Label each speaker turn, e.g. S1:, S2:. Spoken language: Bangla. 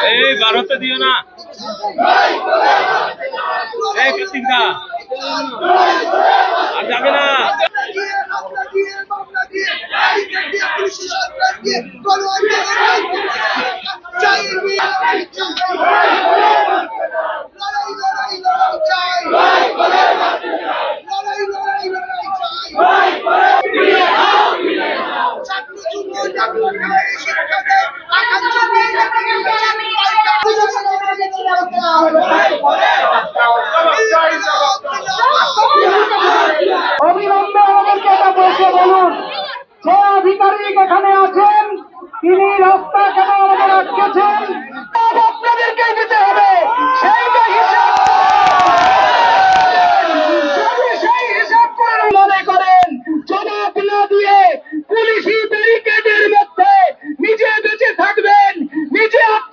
S1: এই বার হতে দিও না। এই কৃতিকা আর যাবে না।
S2: চাই